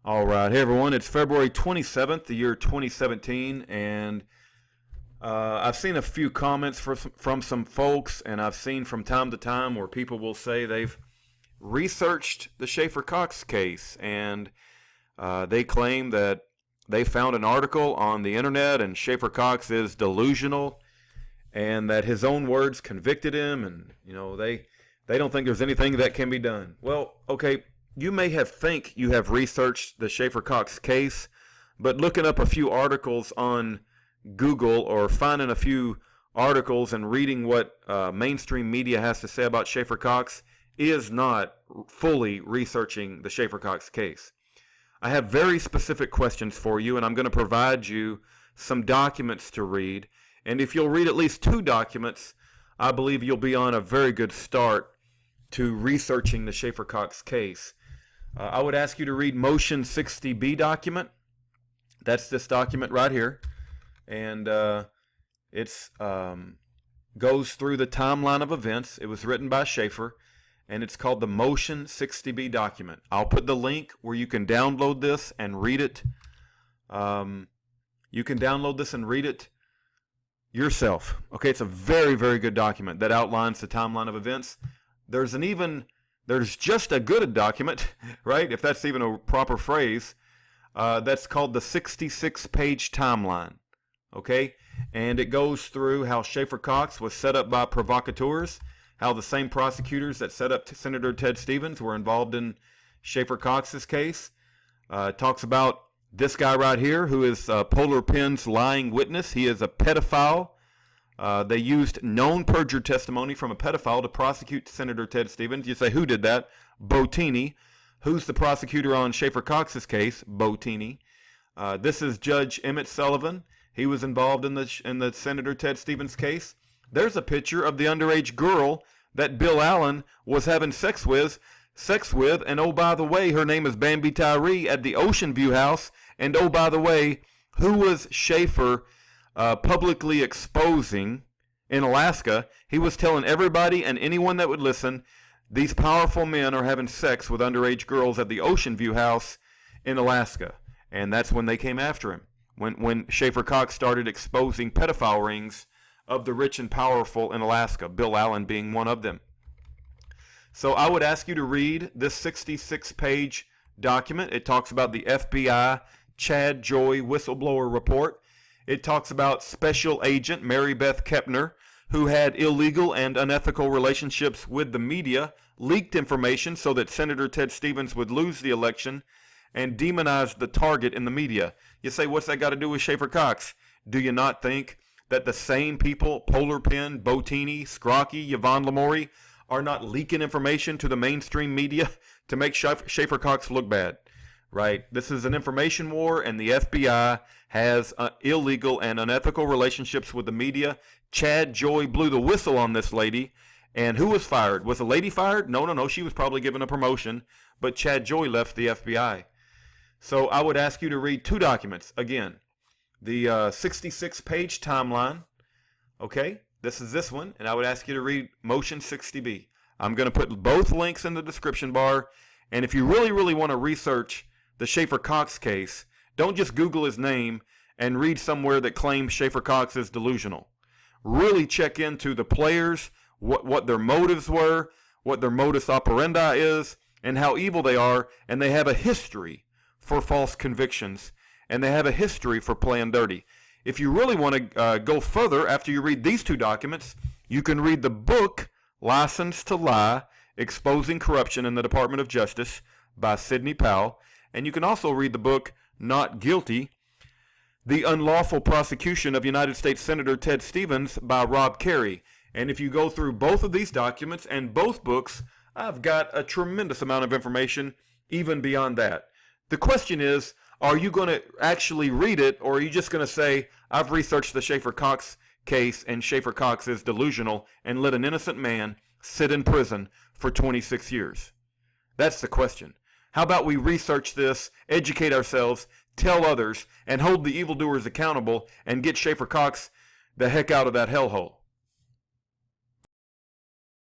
All right. Hey, everyone. It's February 27th, the year 2017, and I've seen a few comments from some folks, and I've seen from time to time where people will say they've researched the Schaeffer Cox case, and they claim that they found an article on the internet and Schaeffer Cox is delusional, and that his own words convicted him, and they don't think there's anything that can be done. Well, okay. You may think you have researched the Schaeffer Cox case, but looking up a few articles on Google or finding a few articles and reading what mainstream media has to say about Schaeffer Cox is not fully researching the Schaeffer Cox case. I have very specific questions for you, and I'm going to provide you some documents to read. And if you'll read at least 2 documents, I believe you'll be on a very good start to researching the Schaeffer Cox case. I would ask you to read Motion60B document. That's this document right here. And it's goes through the timeline of events. It was written by Schaeffer, and it's called the Motion60B document. I'll put the link where you can download this and read it. You can download this and read it yourself. Okay, it's a very, very good document that outlines the timeline of events. There's just a good document, right, if that's even a proper phrase, that's called the 66-page timeline, okay? And it goes through how Schaeffer Cox was set up by provocateurs, how the same prosecutors that set up Senator Ted Stevens were involved in Schaeffer Cox's case. Talks about this guy right here who is Polar Pen's lying witness. He is a pedophile. They used known perjured testimony from a pedophile to prosecute Senator Ted Stevens. You say, who did that? Bottini. Who's the prosecutor on Schaeffer Cox's case? Bottini. This is Judge Emmett Sullivan. He was involved in the Senator Ted Stevens case. There's a picture of the underage girl that Bill Allen was having sex with, and oh, by the way, her name is Bambi Tyree at the Ocean View house, and oh, by the way, who was Schaeffer publicly exposing in Alaska? He was telling everybody and anyone that would listen, these powerful men are having sex with underage girls at the Ocean View house in Alaska. And that's when they came after him. When Schaeffer Cox started exposing pedophile rings of the rich and powerful in Alaska, Bill Allen being one of them. So I would ask you to read this 66-page document. It talks about the FBI Chad Joy whistleblower report. It talks about Special Agent Mary Beth Kepner, who had illegal and unethical relationships with the media, leaked information so that Senator Ted Stevens would lose the election, and demonized the target in the media. You say, what's that got to do with Schaeffer Cox? Do you not think that the same people, Polar Pen, Bottini, Scrocky, Yvonne Lamourie, are not leaking information to the mainstream media to make Schaeffer Cox look bad? Right? This is an information war, and the FBI has illegal and unethical relationships with the media. Chad Joy blew the whistle on this lady, and who was fired? Was the lady fired? No. She was probably given a promotion, but Chad Joy left the FBI. So I would ask you to read 2 documents. Again, the 66-page timeline, okay? This is this one, and I would ask you to read Motion60B. I'm going to put both links in the description bar, and if you really, really want to research the Schaeffer Cox case, don't just Google his name and read somewhere that claims Schaeffer Cox is delusional. Really check into the players, what their motives were, what their modus operandi is, and how evil they are, and they have a history for false convictions, and they have a history for playing dirty. If you really want to go further after you read these 2 documents, you can read the book License to Lie, Exposing Corruption in the Department of Justice by Sidney Powell. And you can also read the book Not Guilty, The Unlawful Prosecution of United States Senator Ted Stevens by Rob Carey. And if you go through both of these documents and both books, I've got a tremendous amount of information even beyond that. The question is, are you going to actually read it, or are you just going to say, I've researched the Schaeffer Cox case and Schaeffer Cox is delusional, and let an innocent man sit in prison for 26 years? That's the question. How about we research this, educate ourselves, tell others, and hold the evildoers accountable, and get Schaeffer Cox the heck out of that hellhole?